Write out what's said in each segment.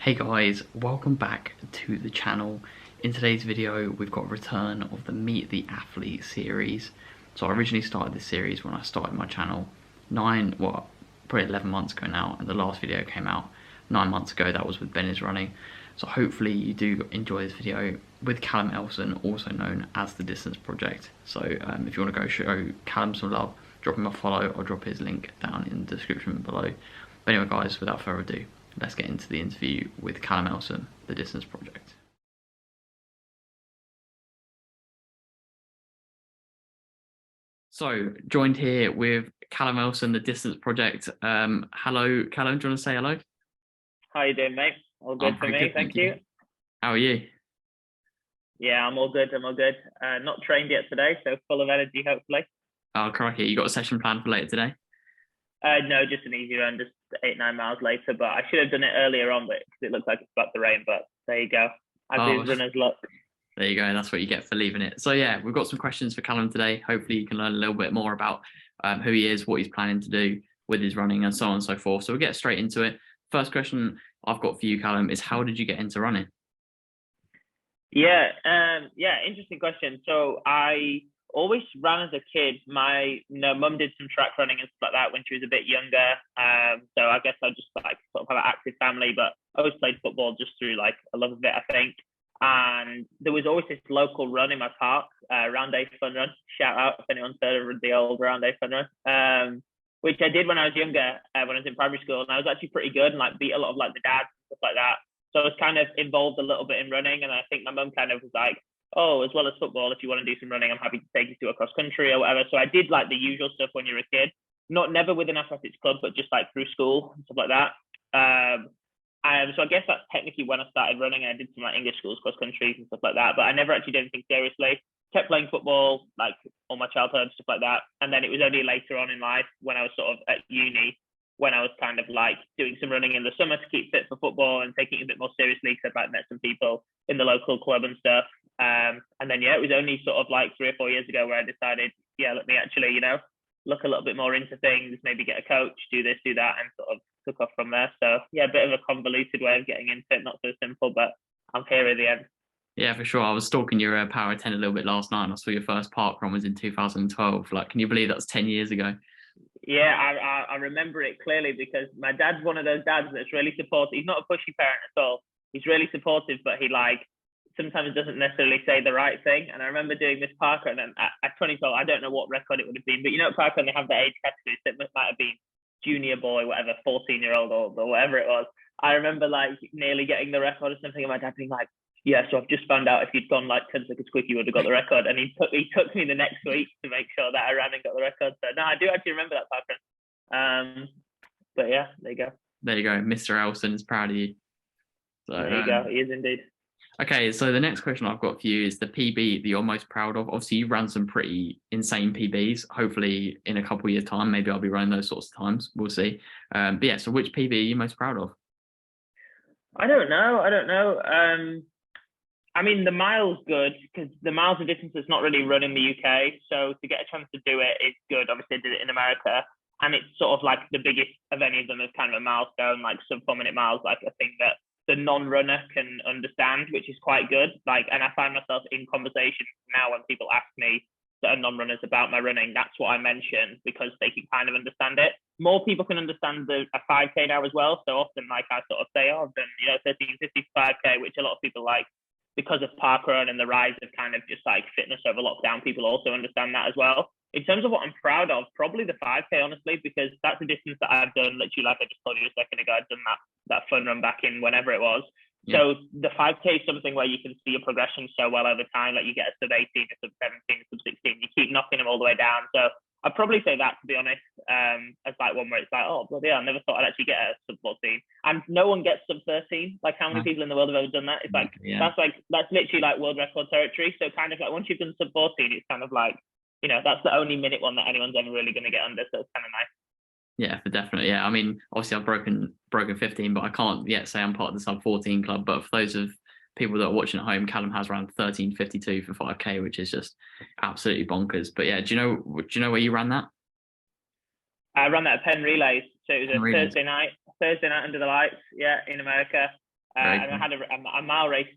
Hey guys, welcome back to the channel. In today's video, we've got a return of the Meet the Athlete series. So I originally started this series when I started my channel probably 11 months ago now, and the last video came out 9 months ago. That was with Ben is Running. So hopefully you do enjoy this video with Callum Elson, also known as The Distance Project. So if you want to go show Callum some love, drop him a follow or drop his link down in the description below. But anyway guys, without further ado, let's get into the interview with Callum Elson, The Distance Project. So, joined here with Callum Elson, The Distance Project. Hello, Callum, do you want to say hello? How you doing, mate? All good for me, thank you. How are you? Yeah, I'm all good, not trained yet today, so full of energy, hopefully. Oh, crikey, you got a session planned for later today? No, just an easy run, just 8-9 miles later, but I should have done it earlier on, because it looks like it's about to rain, but there you go. As is runner's luck. There you go, that's what you get for leaving it. So yeah, we've got some questions for Callum today. Hopefully you can learn a little bit more about who he is, what he's planning to do with his running, and so on and so forth. So we'll get straight into it. First question I've got for you, Callum, is how did you get into running? Yeah, interesting question. So I always ran as a kid. My mum did some track running and stuff like that when she was a bit younger. So I guess I just like sort of have an active family, but I always played football just through like a love of it, I think. And there was always this local run in my park, Round Day Fun Run. Shout out if anyone's heard of the old Round Day Fun Run. Which I did when I was younger, when I was in primary school, and I was actually pretty good and like beat a lot of like the dads and stuff like that. So I was kind of involved a little bit in running, and I think my mum kind of was like, "Oh, as well as football, if you want to do some running, I'm happy to take you to a cross country or whatever." So I did like the usual stuff when you're a kid, never with an athletics club, but just like through school and stuff like that. So I guess that's technically when I started running. I did some like English schools, cross countries and stuff like that, but I never actually did anything seriously. Kept playing football like all my childhood, stuff like that. And then it was only later on in life when I was sort of at uni, when I was kind of like doing some running in the summer to keep fit for football and taking it a bit more seriously, because I've like met some people in the local club and stuff. And then it was only sort of like 3 or 4 years ago where I decided, let me actually, look a little bit more into things, maybe get a coach, do this, do that, and sort of took off from there. So a bit of a convoluted way of getting into it, not so simple, but I'm here at the end. Yeah, for sure. I was stalking your Power 10 a little bit last night, and I saw your first park run was in 2012. Like, can you believe that's 10 years ago? Yeah, I remember it clearly because my dad's one of those dads that's really supportive. He's not a pushy parent at all. He's really supportive, but he like sometimes doesn't necessarily say the right thing. And I remember doing this park run, and at 2012, I don't know what record it would have been, but at park run they have the age categories. So it might have been junior boy, whatever, 14-year-old or whatever it was. I remember like nearly getting the record or something, and my dad being like, "Yeah, so I've just found out if you'd gone like 10 seconds quick, you would have got the record." And he took me the next week to make sure that I ran and got the record. So no, I do actually remember that park run. But yeah, there you go. There you go. Mr. Elson is proud of you. So, there you go. He is indeed. Okay, so the next question I've got for you is the PB that you're most proud of. Obviously, you ran some pretty insane PBs. Hopefully, in a couple of years' time, maybe I'll be running those sorts of times. We'll see. But yeah, so which PB are you most proud of? I don't know. I mean, the mile's good because the miles of distance is not really run in the UK. So to get a chance to do it is good. Obviously, I did it in America. And it's sort of like the biggest of any of them is kind of a milestone, like sub 4-minute miles, like a thing that the non-runner can understand, which is quite good. Like, and I find myself in conversation now when people ask me that are non-runners about my running, that's what I mention because they can kind of understand it. More people can understand a 5K now as well. So often, like I sort of say, "Oh, I've done 13:50 5K," which a lot of people like because of parkrun and the rise of kind of just like fitness over lockdown. People also understand that as well. In terms of what I'm proud of, probably the 5K, honestly, because that's a distance that I've done. Literally, like I just told you a second ago, I've done that fun run back in whenever it was. Yeah. So the 5K is something where you can see your progression so well over time. Like you get a sub 18, a sub 17, a sub 16. You keep knocking them all the way down. So I'd probably say that, to be honest, as like one where it's like, "Oh, bloody hell, I never thought I'd actually get a sub 14." And no one gets sub 13. Like how many people in the world have ever done that? It's like, that's literally like world record territory. So kind of like once you've done sub 14, it's kind of like, that's the only minute one that anyone's ever really going to get under. So it's kind of nice. Yeah, for definitely. Yeah, I mean, obviously I've broken 15, but I can't yet say I'm part of the sub 14 club. But for those of people that are watching at home, Callum has around 13:52 for 5K, which is just absolutely bonkers. But yeah, do you know where you ran that? I ran that at Penn Relays. So it was Thursday night under the lights, in America. And I had a mile race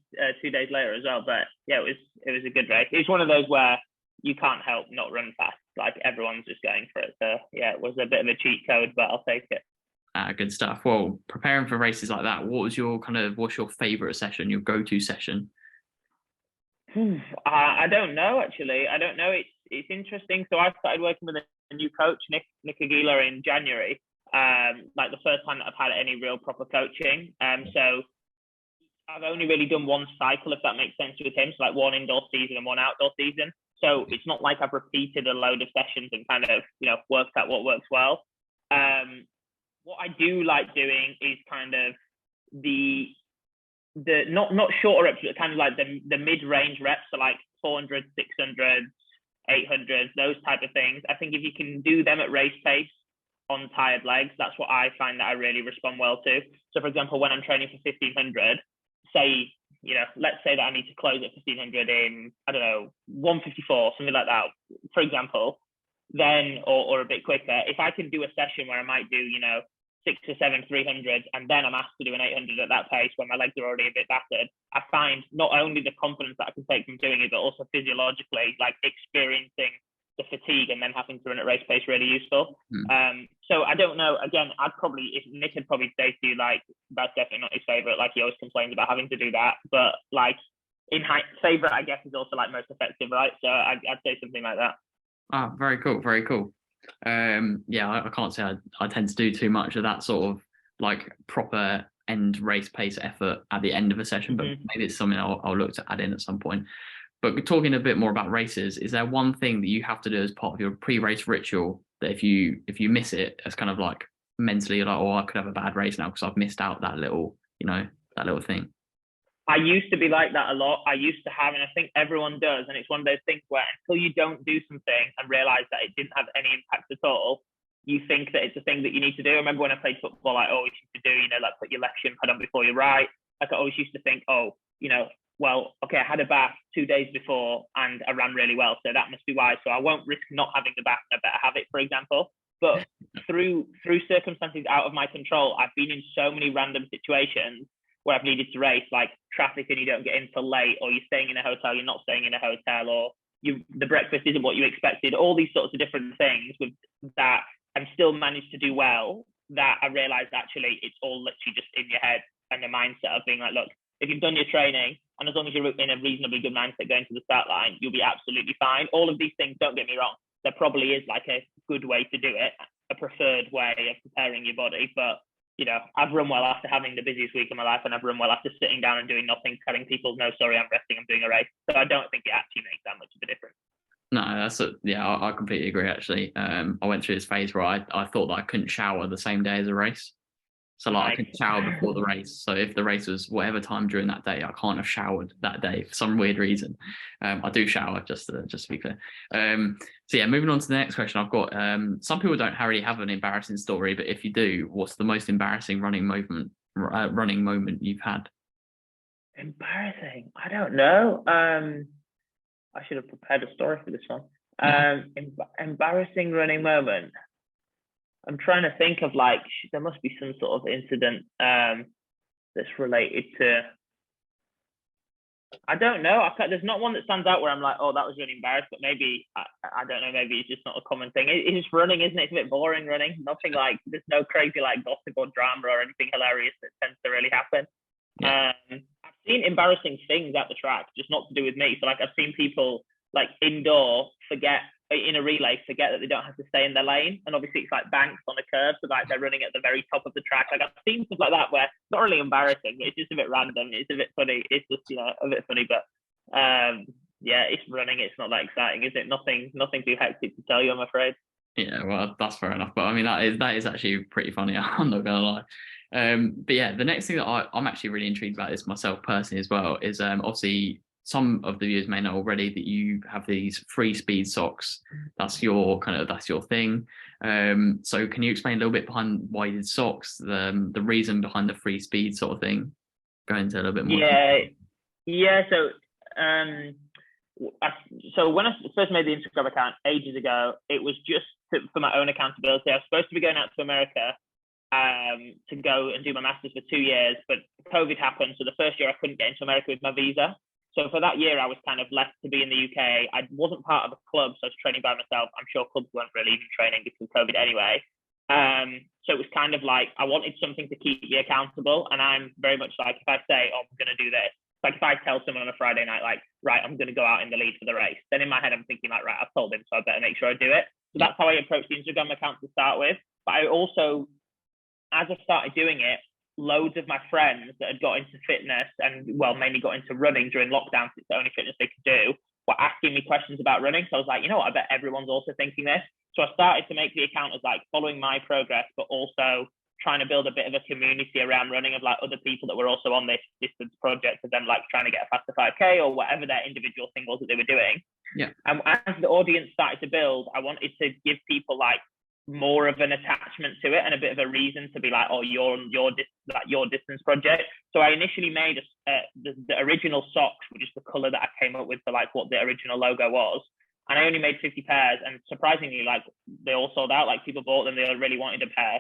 2 days later as well. But yeah, it was a good race. It was one of those where you can't help not run fast. Like everyone's just going for it. So yeah, it was a bit of a cheat code, but I'll take it. Good stuff. Well, preparing for races like that, what's your favorite session, your go-to session? I don't know actually. I don't know. It's interesting. So I started working with a new coach, Nick Aguilar, in January. Like the first time that I've had any real proper coaching. So I've only really done one cycle, if that makes sense, with him. So like one indoor season and one outdoor season. So it's not like I've repeated a load of sessions and kind of, worked out what works well. What I do like doing is kind of the not shorter reps, but kind of like the mid-range reps, so like 400, 600, 800, those type of things. I think if you can do them at race pace on tired legs, that's what I find that I really respond well to. So for example, when I'm training for 1500, say, let's say that I need to close at 1500 in, I don't know, 154, something like that, for example, then, or a bit quicker, if I can do a session where I might do, 6 or 7 300s, and then I'm asked to do an 800 at that pace when my legs are already a bit battered, I find not only the confidence that I can take from doing it, but also physiologically, like experiencing the fatigue and then having to run at race pace really useful. So I don't know. Again, if Nick had probably say to you, like, that's definitely not his favorite. Like, he always complains about having to do that. But like, favorite, I guess, is also like most effective, right? So I'd say something like that. Very cool, very cool. I can't say I tend to do too much of that sort of like proper end race pace effort at the end of a session, but maybe it's something I'll look to add in at some point. But talking a bit more about races, is there one thing that you have to do as part of your pre-race ritual that if you miss it, it's kind of like mentally like, oh, I could have a bad race now because I've missed out that little thing? I used to be like that a lot. I used to have, and I think everyone does. And it's one of those things where until you don't do something and realize that it didn't have any impact at all, you think that it's a thing that you need to do. I remember when I played football, I always used to do, like put your left shin pad on before your right. Like I always used to think, well, okay, I had a bath 2 days before and I ran really well, so that must be why. So I won't risk not having the bath and I better have it, for example. But through circumstances out of my control, I've been in so many random situations where I've needed to race, like traffic and you don't get in till late, or you're staying in a hotel, you're not staying in a hotel, or the breakfast isn't what you expected, all these sorts of different things with that, and still managed to do well, that I realized actually it's all literally just in your head and the mindset of being like, look, if you've done your training, and as long as you're in a reasonably good mindset going to the start line, you'll be absolutely fine. All of these things, don't get me wrong, there probably is like a good way to do it, a preferred way of preparing your body, but I've run well after having the busiest week of my life, and I've run well after sitting down and doing nothing, telling people, no, sorry, I'm resting, I'm doing a race. So I don't think it actually makes that much of a difference. No, I completely agree, actually. I went through this phase where I thought that I couldn't shower the same day as a race. So like I couldn't shower before the race. So if the race was whatever time during that day, I can't have showered that day for some weird reason. I do shower, just to be clear. So yeah, moving on to the next question. I've got some people don't really have an embarrassing story, but if you do, what's the most embarrassing running moment you've had? Embarrassing? I don't know. I should have prepared a story for this one. Embarrassing running moment. I'm trying to think of there must be some sort of incident that's related to. I don't know. There's not one that stands out where I'm like, oh, that was really embarrassed. But maybe I don't know. Maybe it's just not a common thing. It's just running, isn't it? It's a bit boring running. Nothing like there's no crazy gossip or drama or anything hilarious that tends to really happen. Yeah. I've seen embarrassing things at the track, just not to do with me. So I've seen people indoor forget in a relay that they don't have to stay in their lane, and obviously it's banks on a curve, so they're running at the very top of the track. I've seen stuff like that where it's not really embarrassing, it's just a bit random, it's a bit funny, it's just a bit funny, but it's running, it's not that exciting, is it? Nothing too hectic to tell you, I'm afraid. Yeah, well, that's fair enough, but I mean that is actually pretty funny. I'm not gonna lie. But yeah, the next thing that I'm actually really intrigued about this myself personally as well is obviously some of the viewers may know already that you have these free speed socks. That's your thing. So can you explain a little bit behind why you did socks, the reason behind the free speed sort of thing? Go into a little bit more. Yeah. So when I first made the Instagram account ages ago, it was just for my own accountability. I was supposed to be going out to America, to go and do my master's for 2 years, but COVID happened. So the first year I couldn't get into America with my visa. So for that year, I was kind of left to be in the UK. I wasn't part of a club, so I was training by myself. I'm sure clubs weren't really even training because of COVID anyway. So it was kind of like I wanted something to keep me accountable. And I'm very much like, if I say, oh, I'm going to do this, like if I tell someone on a Friday night, like, right, I'm going to go out in the lead for the race, then in my head, I'm thinking like, right, I've told him, so I better make sure I do it. So that's how I approached the Instagram account to start with. But I also, as I started doing it, loads of my friends that had got into fitness and, well, mainly got into running during lockdown, because it's the only fitness they could do, were asking me questions about running. So I was like, you know what, I bet everyone's also thinking this. So I started to make the account as like following my progress, but also trying to build a bit of a community around running of like other people that were also on this distance project, of them like trying to get a faster 5K or whatever their individual thing was that they were doing. Yeah. And as the audience started to build, I wanted to give people like more of an attachment to it and a bit of a reason to be like, oh, you're on your distance project. So I initially made the original socks, which is the color that I came up with for like what the original logo was. And I only made 50 pairs, and surprisingly, like they all sold out. Like people bought them, they really wanted a pair.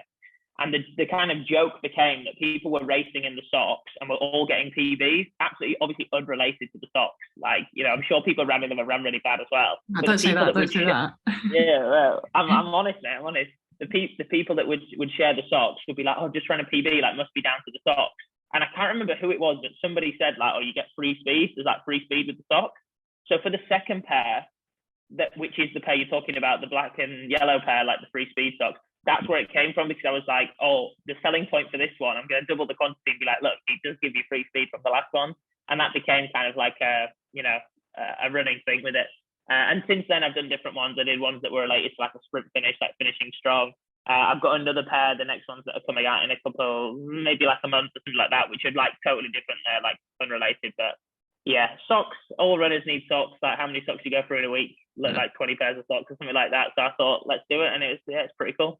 And the kind of joke became that people were racing in the socks and were all getting PBs, absolutely, obviously unrelated to the socks. Like, you know, I'm sure people ran in them and ran really bad as well. Don't say that. Don't say that. Yeah, well, I'm honest, mate. I'm honest. The people that would share the socks would be like, oh, just ran a PB, like must be down to the socks. And I can't remember who it was, but somebody said like, oh, you get free speed. There's like free speed with the socks. So for the second pair, which is the pair you're talking about, the black and yellow pair, like the free speed socks, that's where it came from, because I was like, oh, the selling point for this one, I'm going to double the quantity and be like, look, it does give you free speed from the last one. And that became kind of like a running thing with it. And since then, I've done different ones. I did ones that were related to like a sprint finish, like finishing strong. I've got another pair, the next ones that are coming out in a couple, maybe like a month or something like that, which are like totally different. They're like unrelated, but yeah, socks, all runners need socks. Like how many socks you go through in a week? Like 20 pairs of socks or something like that. So I thought, let's do it. And it's pretty cool.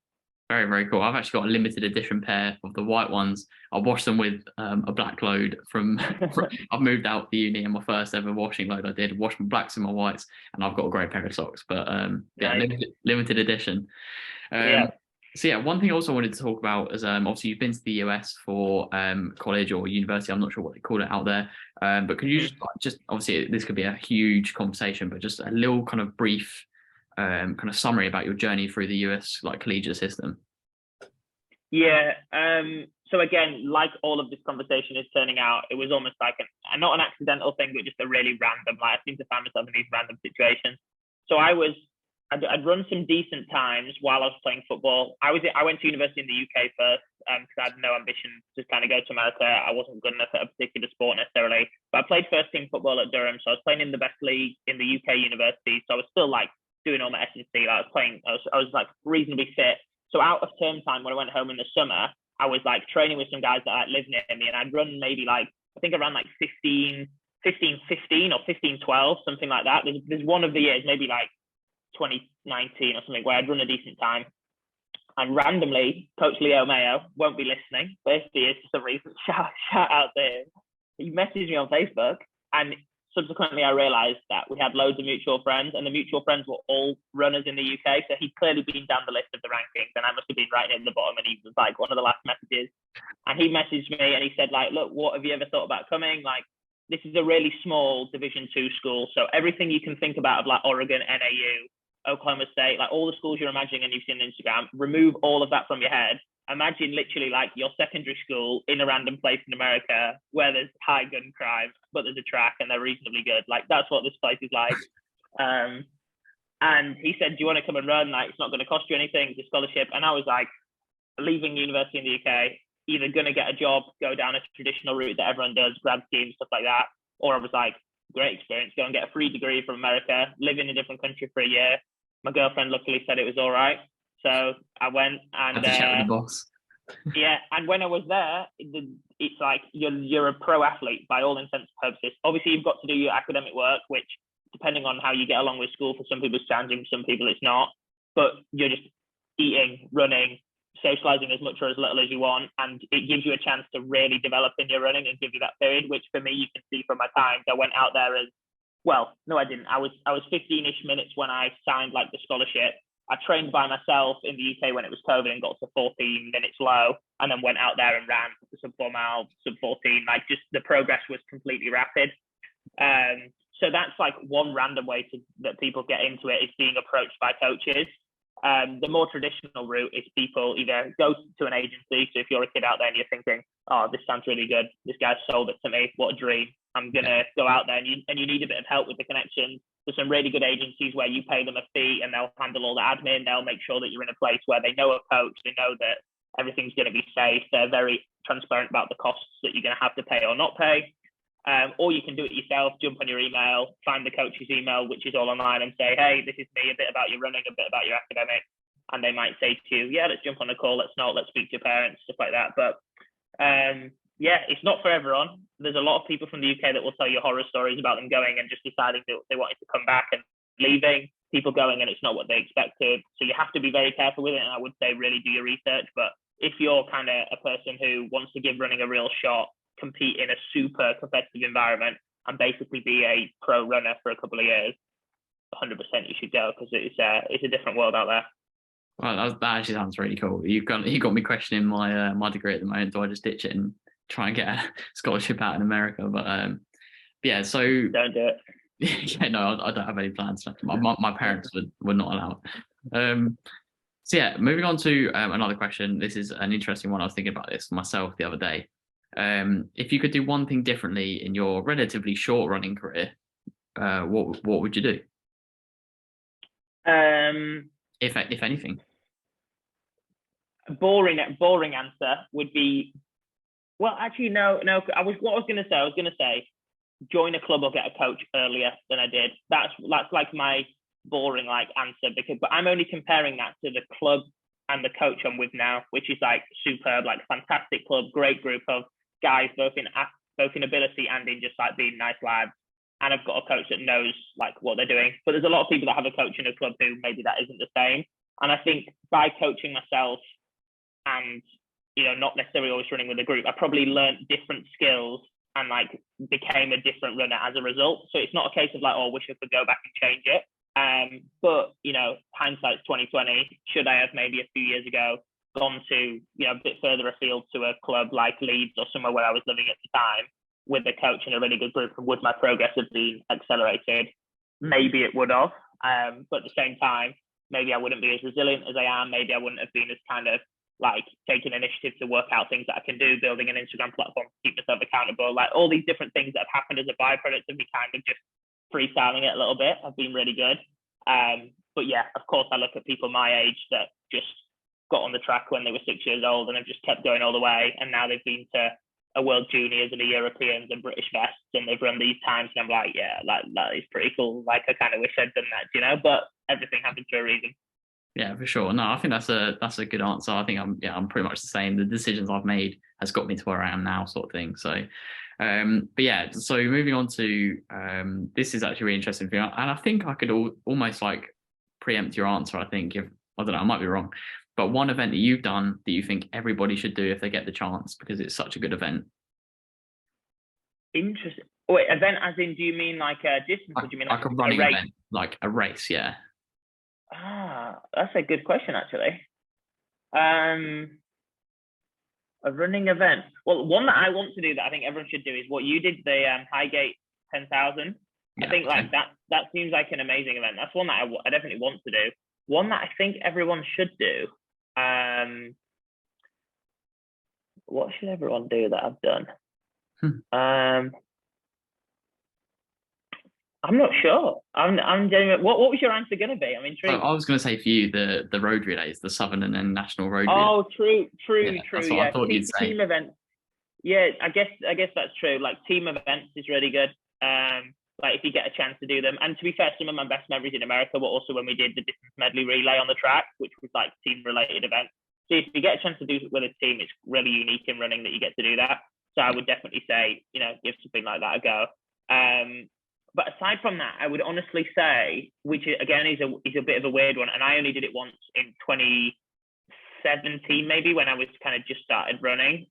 Very, very cool. I've actually got a limited edition pair of the white ones. I washed them with a black load from I've moved out the uni, and my first ever washing load I did, washed my blacks and my whites, and I've got a great pair of socks. But nice. limited edition. So yeah, one thing I also wanted to talk about is obviously you've been to the US for college or university. I'm not sure what they call it out there. But could you just obviously this could be a huge conversation, but just a little kind of brief kind of summary about your journey through the US like collegiate system? Yeah. So again, like all of this conversation is turning out, it was almost like not an accidental thing, but just a really random. Like I seem to find myself in these random situations. So I'd run some decent times while I was playing football. I went to university in the UK first because I had no ambition to kind of go to America. I wasn't good enough at a particular sport necessarily, but I played first team football at Durham. So I was playing in the best league in the UK university. So I was still like doing all my S&C. Like I was like reasonably fit. So out of term time, when I went home in the summer, I was like training with some guys that like lived near me, and I'd run maybe like, I think around like 15, 15, or 15, 12, something like that. There's one of the years, maybe like 2019 or something, where I'd run a decent time. And randomly, Coach Leo Mayo won't be listening, but if he is for some reason, shout out to him. He messaged me on Facebook, and subsequently I realised that we had loads of mutual friends, and the mutual friends were all runners in the UK. So he'd clearly been down the list of the rankings, and I must have been right near the bottom, and he was like one of the last messages. And he messaged me and he said like, look, what have you ever thought about coming? Like, this is a really small Division 2 school. So everything you can think about of like Oregon, NAU, Oklahoma State, like all the schools you're imagining and you've seen on Instagram, remove all of that from your head. Imagine literally like your secondary school in a random place in America where there's high gun crime, but there's a track and they're reasonably good. Like that's what this place is like. And he said, do you want to come and run? Like, it's not going to cost you anything. It's a scholarship. And I was like, leaving university in the UK, either going to get a job, go down a traditional route that everyone does, grad schemes, stuff like that. Or I was like, great experience, go and get a free degree from America, live in a different country for a year. My girlfriend luckily said it was all right. So I went and had to chat with the boss. Yeah, and when I was there, it's like you're a pro athlete by all intents and purposes. Obviously, you've got to do your academic work, which, depending on how you get along with school, for some people it's challenging, for some people it's not. But you're just eating, running, socializing as much or as little as you want, and it gives you a chance to really develop in your running and give you that period, which for me, you can see from my times. I went out there as, well, no, I didn't. I was 15-ish minutes when I signed like the scholarship. I trained by myself in the UK when it was COVID and got to 14 minutes low, and then went out there and ran sub 4 mile, sub 14. Like, just the progress was completely rapid. So that's like one random way that people get into it, is being approached by coaches. The more traditional route is people either go to an agency. So if you're a kid out there and you're thinking, oh, this sounds really good, this guy sold it to me, what a dream, I'm gonna go out there, and you need a bit of help with the connections. There's some really good agencies where you pay them a fee and they'll handle all the admin. They'll make sure that you're in a place where they know a coach, they know that everything's going to be safe. They're very transparent about the costs that you're going to have to pay or not pay. Or you can do it yourself, jump on your email, find the coach's email, which is all online, and say, hey, this is me, a bit about your running, a bit about your academics. And they might say to you, yeah, let's jump on a call, let's speak to your parents, stuff like that. But yeah, it's not for everyone. There's a lot of people from the UK that will tell you horror stories about them going and just deciding that they wanted to come back and leaving, people going and it's not what they expected. So you have to be very careful with it. And I would say really do your research. But if you're kind of a person who wants to give running a real shot, compete in a super competitive environment, and basically be a pro runner for a couple of years, 100% you should go, because it's a different world out there. Well, that actually sounds really cool. You got me questioning my degree at the moment. Do I just ditch it and try and get a scholarship out in America? But yeah, so don't do it. Yeah, no, I don't have any plans. My parents would not allow it. So yeah, moving on to another question. This is an interesting one. I was thinking about this myself the other day. If you could do one thing differently in your relatively short running career, what would you do? If anything. A boring answer would be, well, actually, no. What I was going to say, join a club or get a coach earlier than I did. That's like my boring answer, but I'm only comparing that to the club and the coach I'm with now, which is like superb, like fantastic club, great group of guys, both in ability and in just like being nice lads. And I've got a coach that knows like what they're doing. But there's a lot of people that have a coach in a club who maybe that isn't the same. And I think by coaching myself and, not necessarily always running with a group, I probably learned different skills and like became a different runner as a result. So it's not a case of like, oh, I wish I could go back and change it. But hindsight's 2020. Should I have maybe a few years ago gone to a bit further afield to a club like Leeds or somewhere where I was living at the time with a coach and a really good group, and would my progress have been accelerated? Maybe it would have. But at the same time, maybe I wouldn't be as resilient as I am. Maybe I wouldn't have been as kind of like taking initiative to work out things that I can do, building an Instagram platform to keep myself accountable. Like all these different things that have happened as a byproduct of me kind of just freestyling it a little bit have been really good. But yeah, of course, I look at people my age that just got on the track when they were 6 years old and have just kept going all the way. And now they've been to a World Juniors and a Europeans and British Vests, and they've run these times. And I'm like, yeah, that is pretty cool. Like, I kind of wish I'd done that, but everything happens for a reason. Yeah, for sure. No, I think that's a good answer. I think I'm pretty much the same. The decisions I've made has got me to where I am now, sort of thing. So, but yeah, so moving on to this is actually really interesting for you, and I think I could almost like preempt your answer. I think I don't know, I might be wrong, but one event that you've done that you think everybody should do if they get the chance because it's such a good event. Interesting. Wait, event as in, do you mean like a distance? Or do you mean like a running event, like a race? Yeah. That's a good question, actually. A running event. Well, one that I want to do that I think everyone should do is what you did, the Highgate 10,000. Yeah, I think like that seems like an amazing event. That's one that I definitely want to do. One that I think everyone should do. What should everyone do that I've done? I'm not sure. I'm genuine. What was your answer going to be? I'm intrigued. I was going to say for you the road relays, the Southern and then National Road Relays. Oh, true. That's what I thought you'd say. Team events. Yeah, I guess that's true. Like team events is really good. Like if you get a chance to do them. And to be fair, some of my best memories in America were also when we did the distance medley relay on the track, which was like team related events. So if you get a chance to do it with a team, it's really unique in running that you get to do that. So I would definitely say, give something like that a go. But aside from that, I would honestly say, which again is a bit of a weird one, and I only did it once in 2017, maybe when I was kind of just started running.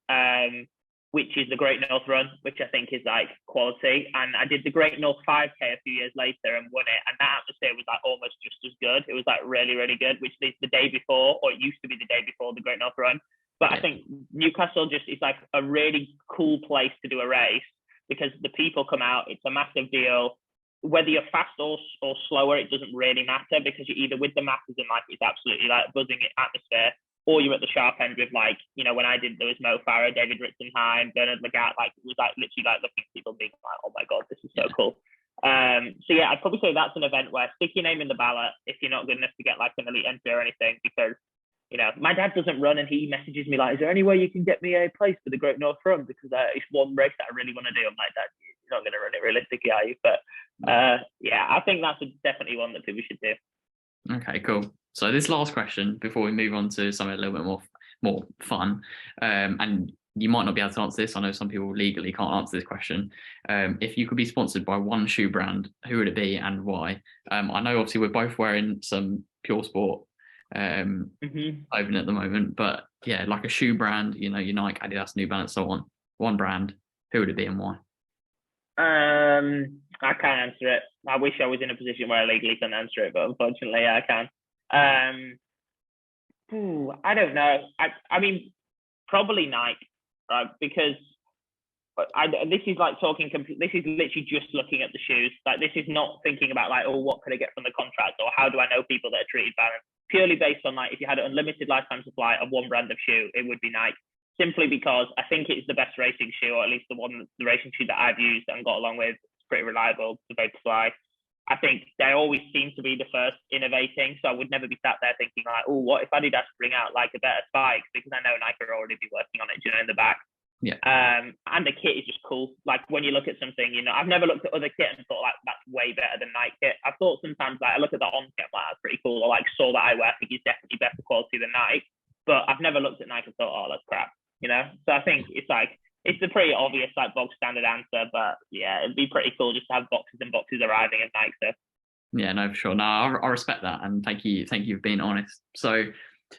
which is the Great North Run, which I think is like quality. And I did the Great North 5K a few years later and won it. And that atmosphere was like almost just as good. It was like really, really good, which is the day before, or it used to be the day before the Great North Run. But I think Newcastle just is like a really cool place to do a race because the people come out. It's a massive deal. Whether you're fast or slower, it doesn't really matter because you're either with the masses and like it's absolutely like buzzing atmosphere, or you're at the sharp end with like, you know, when I did, there was Mo Farah, David Ritzenheim, Bernard Lagat, like it was like literally like looking at people being like, oh my God, this is so cool. So yeah, I'd probably say that's an event where stick your name in the ballot if you're not good enough to get like an elite entry or anything, because, you know, my dad doesn't run and he messages me like, is there any way you can get me a place for the Great North Run? Because it's one race that I really want to do. I'm like, Dad, you're not going to run it realistically, are you? But yeah, I think that's definitely one that people should do. Okay, cool. So this last question before we move on to something a little bit more fun, and you might not be able to answer this. I know some people legally can't answer this question. If you could be sponsored by one shoe brand, who would it be and why? I know obviously we're both wearing some Pure Sport open at the moment, but yeah, like a shoe brand, you know, your Nike, Adidas, New Balance, so on. One brand, who would it be and why? I can't answer it. I wish I was in a position where I legally can answer it, but unfortunately I can't. I don't know. I mean, probably Nike, right? Because this is like talking. This is literally just looking at the shoes. Like this is not thinking about like, oh, what could I get from the contract, or how do I know people that are treated by them? Purely based on like, if you had an unlimited lifetime supply of one brand of shoe, it would be Nike. Simply because I think it's the best racing shoe, or at least the racing shoe that I've used and got along with. It's pretty reliable, it's very fly. I think they always seem to be the first innovating, so I would never be sat there thinking like, oh, what if Adidas bring out like a better spike? Because I know Nike are already be working on it, you know, in the back. Yeah. And the kit is just cool. Like when you look at something, you know, I've never looked at other kit and thought like that's way better than Nike kit. I've thought sometimes like I look at the on kit, like that's pretty cool, or like Saw that I wear, I think is definitely better quality than Nike. But I've never looked at Nike and thought, oh, that's crap, you know. So I think it's like, it's a pretty obvious like bog standard answer, but yeah, it'd be pretty cool just to have boxes and boxes arriving at Nike stuff. Yeah, no, for sure. No, I respect that, and thank you for being honest. So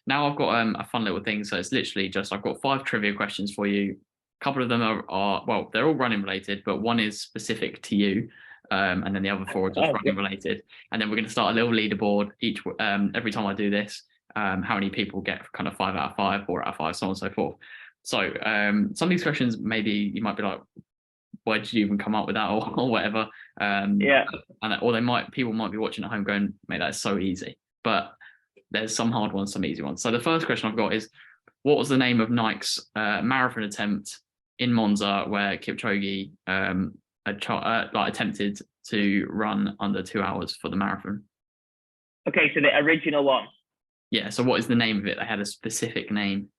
now I've got a fun little thing. So it's literally just I've got 5 trivia questions for you. A couple of them are well, they're all running related, but one is specific to you, and then the other 4 are just running related. And then we're going to start a little leaderboard each every time I do this. How many people get kind of 5 out of 5, 4 out of 5, so on and so forth. So some of these questions, maybe you might be like, why did you even come up with that, or whatever? Yeah. Or people might be watching at home going, mate, that's so easy. But there's some hard ones, some easy ones. So the first question I've got is, what was the name of Nike's marathon attempt in Monza where Kipchoge attempted to run under 2 hours for the marathon? Okay, so the original one. Yeah. So what is the name of it? They had a specific name.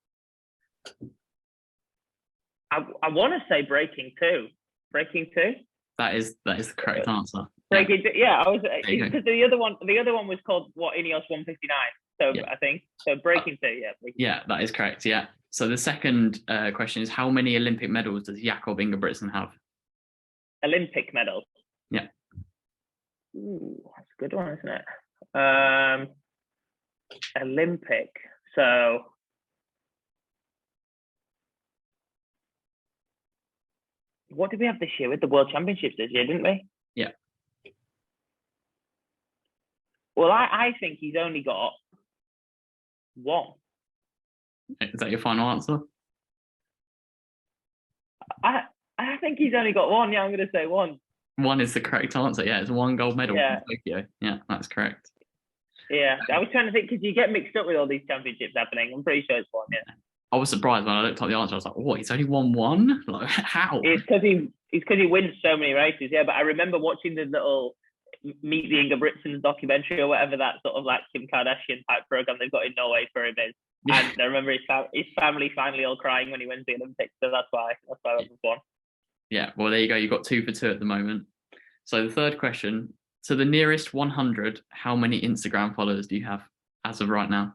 I want to say Breaking 2. Breaking 2. That is the correct answer. Breaking 2. Yeah, I was because the other one was called what, Ineos 159. So yeah. I think so. Breaking 2. Yeah. Yeah, that is correct. Yeah. So the second question is, how many Olympic medals does Jakob Ingebrigtsen have? Olympic medals. Yeah. Ooh, that's a good one, isn't it? Olympic. So. What did we have this year with the World Championships this year, didn't we? Yeah. Well, I think he's only got 1. Is that your final answer? I think he's only got 1. Yeah, I'm going to say 1. 1 is the correct answer. Yeah, it's 1 gold medal in Tokyo. Yeah, that's correct. Yeah, I was trying to think because you get mixed up with all these championships happening. I'm pretty sure it's 1. Yeah. I was surprised when I looked up the answer. I was like, "What? He's only won 1? Like, how?" It's because he wins so many races. Yeah, but I remember watching the little Meet the Ingebrigtsens documentary or whatever, that sort of like Kim Kardashian type program they've got in Norway for him is. And I remember his family finally all crying when he wins the Olympics. So that's why I was 1. Yeah. Well, there you go. You got 2 for 2 at the moment. So the third question: to the nearest 100, how many Instagram followers do you have as of right now?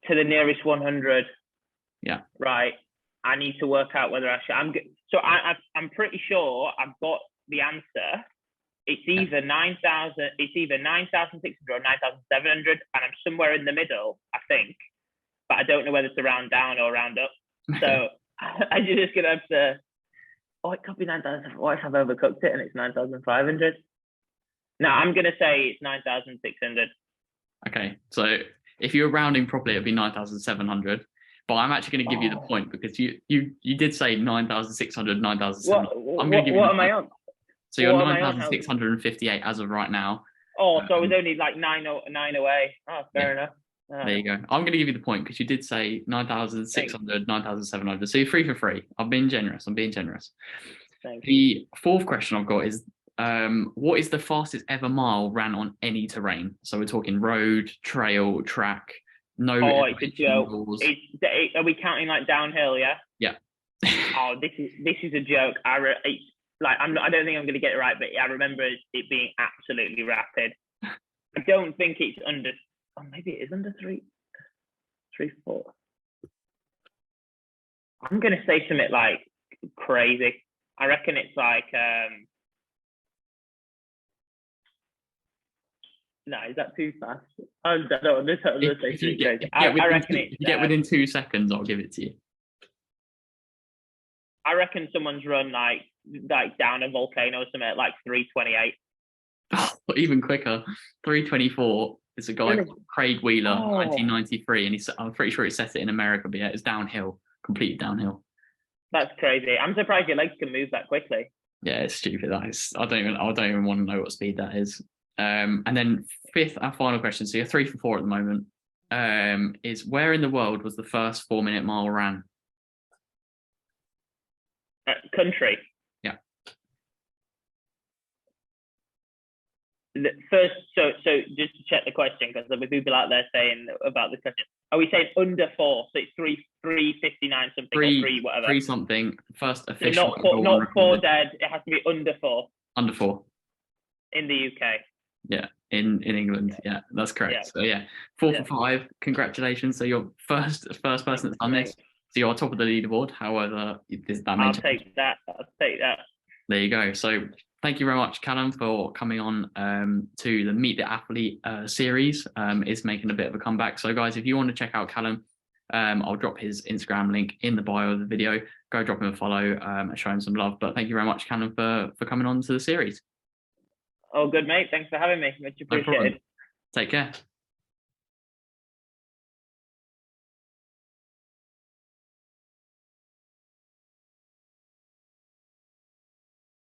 To the nearest 100. Yeah. Right. I need to work out whether I should. I'm pretty sure I've got the answer. It's either 9,000. It's either 9,600 or 9,700, and I'm somewhere in the middle, I think. But I don't know whether to round down or round up. So I just gonna have to. Oh, it could be 9,000. What if I've overcooked it and it's 9,500? No, I'm gonna say it's 9,600. Okay, so if you were rounding properly, it'd be 9,700. But I'm actually going to give you the point because you did say 9,600, 9,700. I'm going to give you What the am I point. on? So you're What am I on? 9,658 as of right now. Oh, so I was only like nine away. Oh, fair enough. There you go. I'm going to give you the point because you did say 9,600, 9,700. So you're 3 for 3. I'm being generous. Thanks. The fourth question I've got is, what is the fastest ever mile ran on any terrain? So we're talking road, trail, track, no It's a joke. rules. Are we counting like downhill? Yeah. Yeah. Oh, this is a joke. I don't think I'm going to get it right, but I remember it being absolutely rapid. I don't think it's under. Oh, maybe it is under 3-4. I'm going to say something like crazy. I reckon it's like no, is that too fast? I don't know. If you get within 2 seconds, I'll give it to you. I reckon someone's run like down a volcano or something at like 3:28. Oh, even quicker, 3:24. It's a guy called Craig Wheeler, 1993, and I'm pretty sure he set it in America. But yeah, it's downhill, completely downhill. That's crazy. I'm surprised your legs can move that quickly. Yeah, it's stupid. That is. I don't even want to know what speed that is. And then fifth and final question. So you're 3 for 4 at the moment. Is where in the world was the first 4-minute mile ran? Country. Yeah. First, so just to check the question, because there'll be people out there saying about the question. Are we saying under 4? So it's 3:59 something or 3 whatever. 3 something. First official. So not 4 dead. It has to be under 4. Under 4. In the UK. Yeah, in England. Yeah, that's correct. Yeah. So yeah, 4 for 5. Congratulations. So you're first person that's done this. So you're top of the leaderboard. However, I'll take that. There you go. So thank you very much, Callum, for coming on to the Meet the Athlete series. It's making a bit of a comeback. So guys, if you want to check out Callum, I'll drop his Instagram link in the bio of the video. Go drop him a follow and show him some love. But thank you very much, Callum, for coming on to the series. Oh, good, mate. Thanks for having me. Much appreciated. No problem. Take care.